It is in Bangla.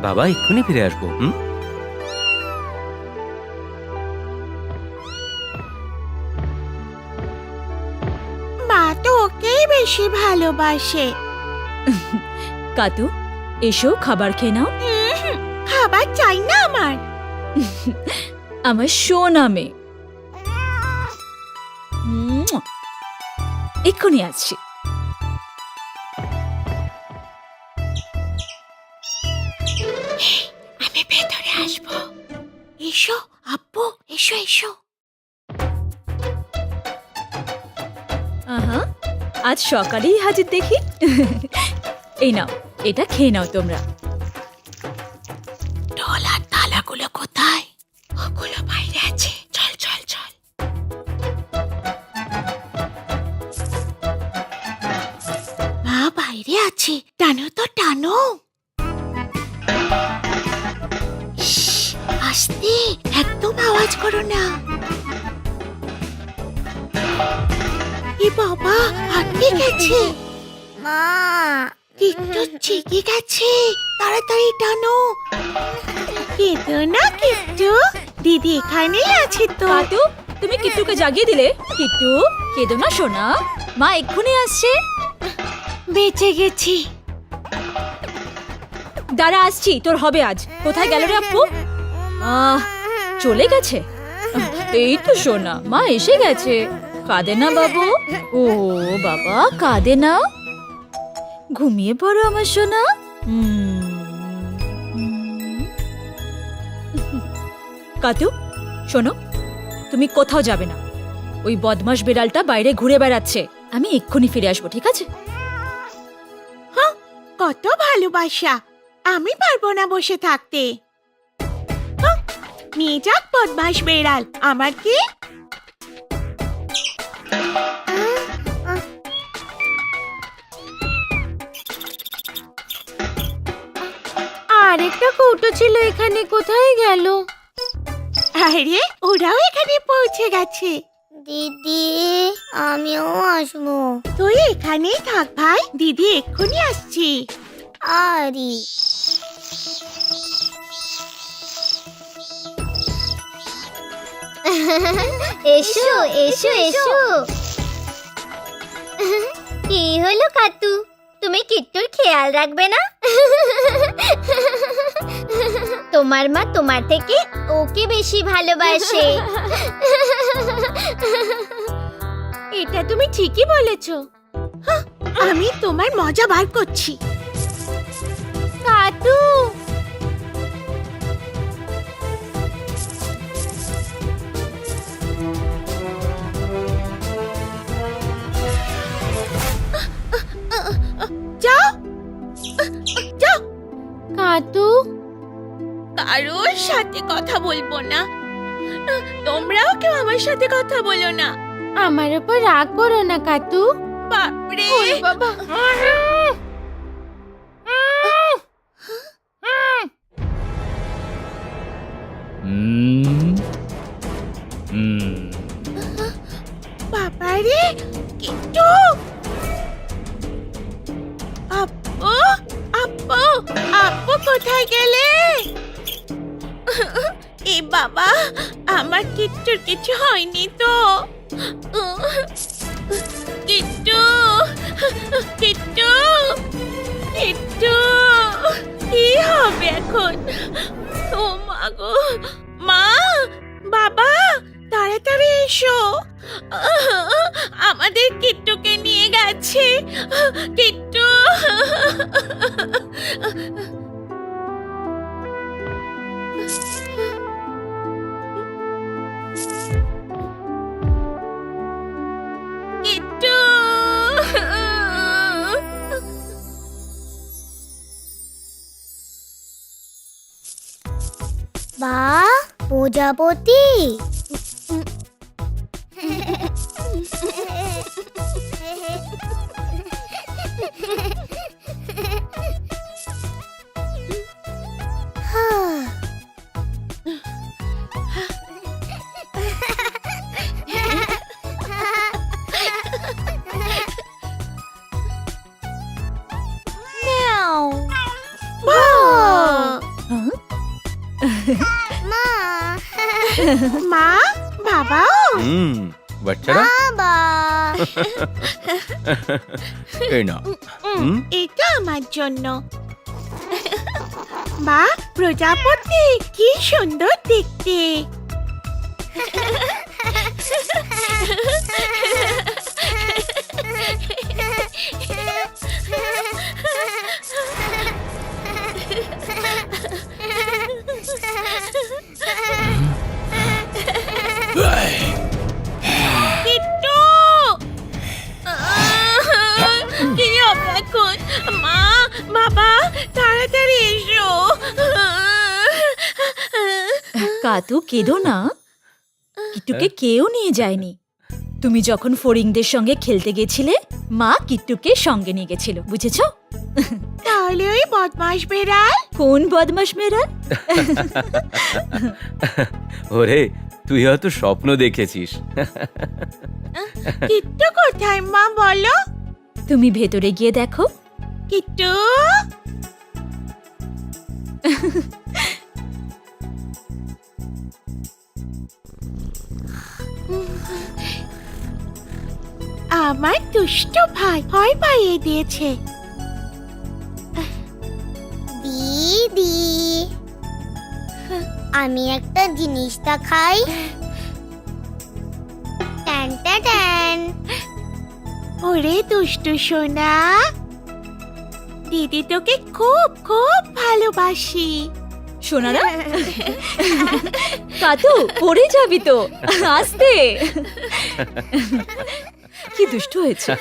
বাবা এক্ষুনি ফিরে আসবো। মা তো ওকেই বেশি ভালোবাসে। কাতু, এসো খাবার খেয়ে নাও। খাবার চাই না আমার। আমার সোনা মেয়ে। এক্ষুনি আসছি। আমি ভেতরে আসবো। এসো আব্বু, এসো এসো। আহা, আজ সকালেই হাজির দেখি। এই নাও, এটা খেয়ে নাও তোমরা। ঢোল আর তালাগুলো কোথায়? ওগুলো বাইরে আছে। চল চল চল। মা বাইরে আছে, টানো তো টানো। শ্শ্, আস্তে, একদম আওয়াজ করো না। এ বাবা, আটকে গেছে। মা, কিট্টু চিকে গেছে, তাড়াতাড়ি টানো। কেঁদো না কিট্টু, দিদি এখানেই আছে তো। কাতু, তুমি কিট্টুকে জাগিয়ে দিলে। কিট্টু, কেঁদো না সোনা, মা এক্ষুনি আসছে। বেঁচে গেছি। দাঁড়া, আসছি, তোর হবে আজ। কোথায় গেল রে আপ্পু? চলে গেছে। এই তো সোনা, মা এসে গেছে। কাঁদে না বাবু। ও বাবা, কাঁদে না। ঘুমিয়ে পড়ো আমার সোনা। কাতু, শোনো, তুমি কোথাও যাবে না। ওই বদমাশ বিড়ালটা বাইরে ঘুরে বেড়াচ্ছে। আমি এক্ষুনি ফিরে আসবো, ঠিক আছে? কত ভালোবাসা, আমি পারবো না বসে থাকতে। হাহ, নিয়ে যাক বদমাস বেড়াল, আমার কি? আরেকটা কৌটো ছিল এখানে, কোথায় গেল? আরে ওরাও এখানে পৌঁছে গেছে। দিদি, আমিও আসবো। তুই এখানেই থাক ভাই, দিদি এক্ষুনি আসছি। আরে এসো এসো এসো। কি হলো কাতু, তুমি কিট্টুর খেয়াল রাখবে না? তোমার মা তোমার থেকে ওকে বেশি ভালোবাসে। এটা তুমি ঠিকই বলেছো। হাহ, আমি তোমার মজা বার করছি। কাতু, যাও যাও। কাতু, কারোর সাথে কথা বলবো না। তোমরাও কেউ আমার সাথে কথা বলো না। আমার উপর রাগ করো না কাতু। বাপরে বাবা, বাবারে, কিট্টু। আপু, আপু, আপু কোথায় গেলে? এ বাবা, আমার কিট্টুর কিছু হয়নি তো? কিট্টু, কিট্টু, কিট্টু, কি হবে এখন? ও মা গো, মা, বাবা, তাড়াতাড়ি এসো। আমাদের কিট্টুকে নিয়ে গেছে। কিট্টু, কিট্টু। বা প্রজাপতি। মা মা বাবাও বাচ্চারা বাবা এই না এটা আমার জন্য মা প্রজাপতি কি সুন্দর দেখতে কিট্টু! কি হবে এখন? মা বাবা তাড়াতাড়ি এসো কাতু কেঁদো না, কিট্টুকে কেউ নিয়ে যায়নি। তুমি যখন ফড়িংদের সঙ্গে খেলতে গেছিলে, মা কিট্টুকে সঙ্গে নিয়ে গেছিল, বুঝেছো? তাহলে ওই বদমাস বেড়াল কোন বদমাস মেরাল? ওরে তুই হয়তো স্বপ্ন দেখেছিস। কিট্টু কোথায় মা বলো? তুমি ভেতরে গিয়ে দেখো। কিট্টু আমার দুষ্ট ভাই ভয় পাইয়ে দিয়েছে। দিদি আমি একটা জিনিস দেখাই। Tan tan tan. ওরে দুষ্টু সোনা, দিদি তোকে খুব খুব ভালোবাসি। সোনারা, কাতু পড়ে যাবি তো, আস্তে। কি দুষ্টু হয়েছে।